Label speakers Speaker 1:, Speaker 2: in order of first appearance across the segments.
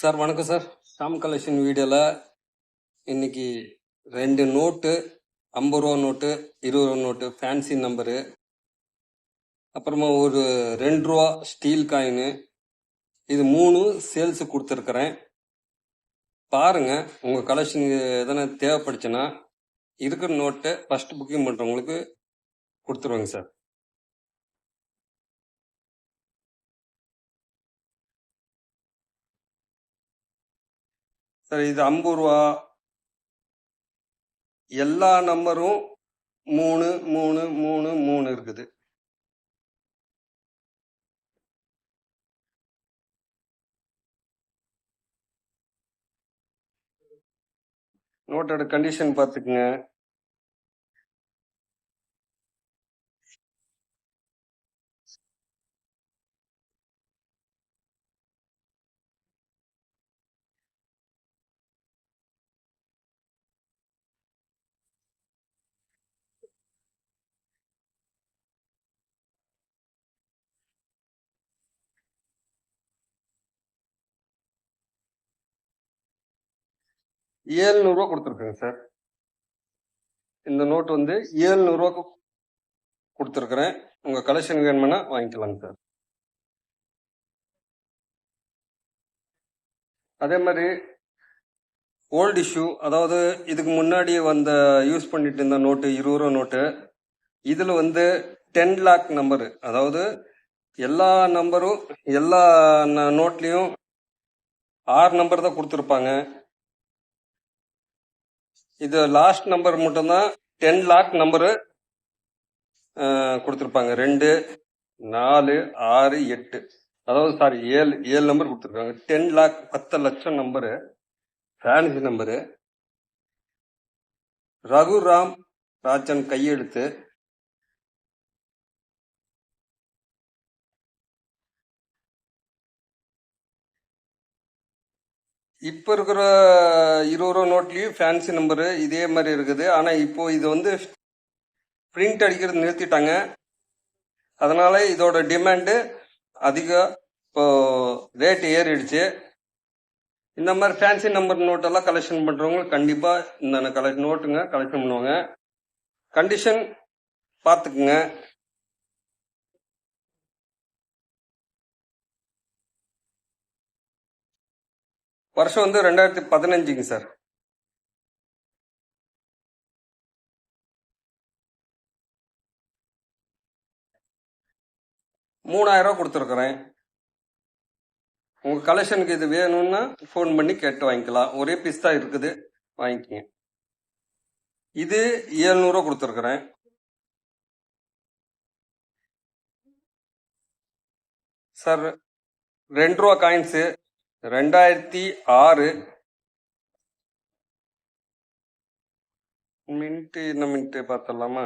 Speaker 1: Sir வணக்கம் sir. Sham collection வீடியோவில் இன்னைக்கு 2 நோட்டு, 50 ரூபா நோட்டு, 20 ரூபா நோட்டு, ஃபேன்சி நம்பரு, அப்புறமா ஒரு 2 ரூபா ஸ்டீல் காயின், இது 3 சேல்ஸ் கொடுத்துருக்குறேன். பாருங்க, உங்கள் கலெக்ஷனுக்கு எதனா தேவைப்படுச்சுன்னா இருக்கிற நோட்டை ஃபர்ஸ்ட் புக்கிங் பண்ணுறவங்களுக்கு கொடுத்துருவாங்க சார். சார் இது 50 ரூபா, எல்லா நம்பரும் 3 3 3 3 இருக்குது. நோட்டோட கண்டிஷன் பார்த்துக்குங்க. ரூபா கொடுத்துருக்கேங்க சார். இந்த நோட் வந்து 700 ரூபாய்க்கு கொடுத்துருக்குறேன். உங்கள் கலெக்ஷன் வேணும்னா வாங்கிக்கலாங்க சார். அதே மாதிரி ஓல்டு இஷ்யூ, அதாவது இதுக்கு முன்னாடி வந்த யூஸ் பண்ணிட்டு இருந்த நோட்டு, 20 ரூபா நோட்டு, இதில் வந்து 10 லேக் நம்பரு, அதாவது எல்லா நம்பரும் எல்லா நோட்லேயும் 6 நம்பர் தான் கொடுத்துருப்பாங்க. இது லாஸ்ட் நம்பர் மட்டும்தான் 10 லேக் நம்பரு கொடுத்துருப்பாங்க. 2 4 6 8, அதாவது சாரி 7 நம்பர் கொடுத்துருக்காங்க. 10 லேக் 10 லட்சம் number, fancy number, Raghuram Rajan கையெழுத்து. இப்போ இருக்கிற 20 ரூபா நோட்லேயும் ஃபேன்சி நம்பரு இதே மாதிரி இருக்குது. ஆனால் இப்போ இது வந்து பிரிண்ட் அடிக்கிறது நிறுத்திட்டாங்க. அதனால இதோட டிமாண்டு அதிகம், இப்போ ரேட்டு ஏறிடுச்சு. இந்த மாதிரி ஃபேன்சி நம்பர் நோட்டெல்லாம் கலெக்ஷன் பண்ணுறவங்க கண்டிப்பாக இந்த நோட்டுங்க கலெக்ஷன் பண்ணுவாங்க. கண்டிஷன் பார்த்துக்குங்க. வருஷம் வந்து 2015ங்க சார். $3000 கொடுத்துருக்குறேன். உங்கள் கலெக்ஷனுக்கு இது வேணும்னா ஃபோன் பண்ணி கேட்டு வாங்கிக்கலாம். ஒரே பீஸ் தான் இருக்குது, வாங்கிக்கங்க. இது 700 ரூபா கொடுத்துருக்குறேன். சார் 2 ரூபா காயின்ஸு 2006 மின்ட்டு. என்ன மின்ட்டு பார்த்துடலாமா?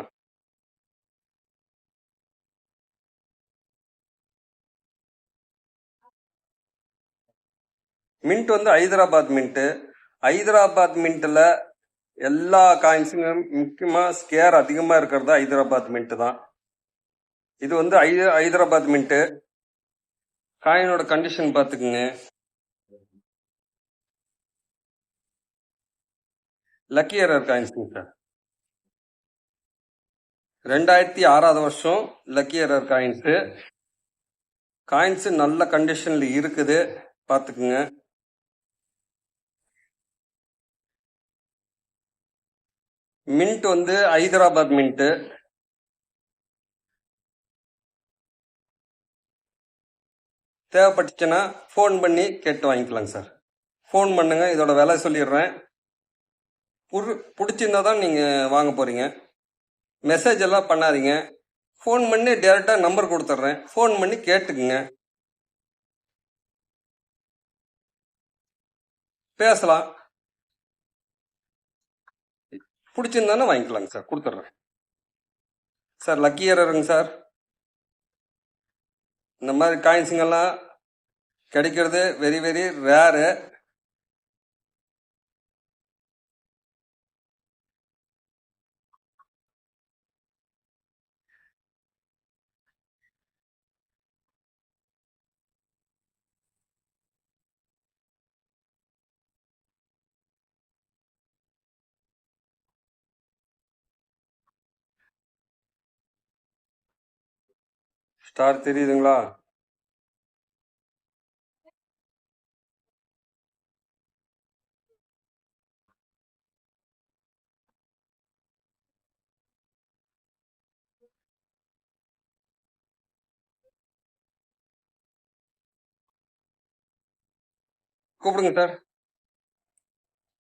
Speaker 1: மின்ட் வந்து ஹைதராபாத் மின்ட்டு. ஹைதராபாத் மின்ட்டில் எல்லா காயின்ஸும் முக்கியமாக ஸ்கேர் அதிகமாக இருக்கிறது ஹைதராபாத் மின்ட்டு தான். இது வந்து ஹைதராபாத் மின்ட்டு. காயினோட கண்டிஷன் பார்த்துக்குங்க. லக்கி எரர் காயின்ஸுங்க சார். 2006 வருஷம் லக்கி எரர் காயின்ஸு. காயின்ஸு நல்ல கண்டிஷனில் இருக்குது, பார்த்துக்குங்க. மின்ட் வந்து ஹைதராபாத் மின்ட்டு. தேவைப்பட்டுச்சுன்னா ஃபோன் பண்ணி கேட்டு வாங்கிக்கலாங்க சார். ஃபோன் பண்ணுங்க, இதோட விலை சொல்லிடுறேன். பிடிச்சிருந்தா தான் நீங்கள் வாங்க போகிறீங்க. மெசேஜ் எல்லாம் பண்ணாதீங்க. ஃபோன் பண்ணி டேரெக்டாக நம்பர் கொடுத்துட்றேன், ஃபோன் பண்ணி கேட்டுக்குங்க, பேசலாம். பிடிச்சிருந்தானே வாங்கிக்கலாங்க சார், கொடுத்துட்றேன் சார். Lucky எரருங்க sir. இந்த மாதிரி காயின்ஸுங்கெல்லாம் கிடைக்கிறது வெரி வெரி ரேரு. ஸ்டார் தெரியுதுங்களா? கூப்பிடுங்க சார்.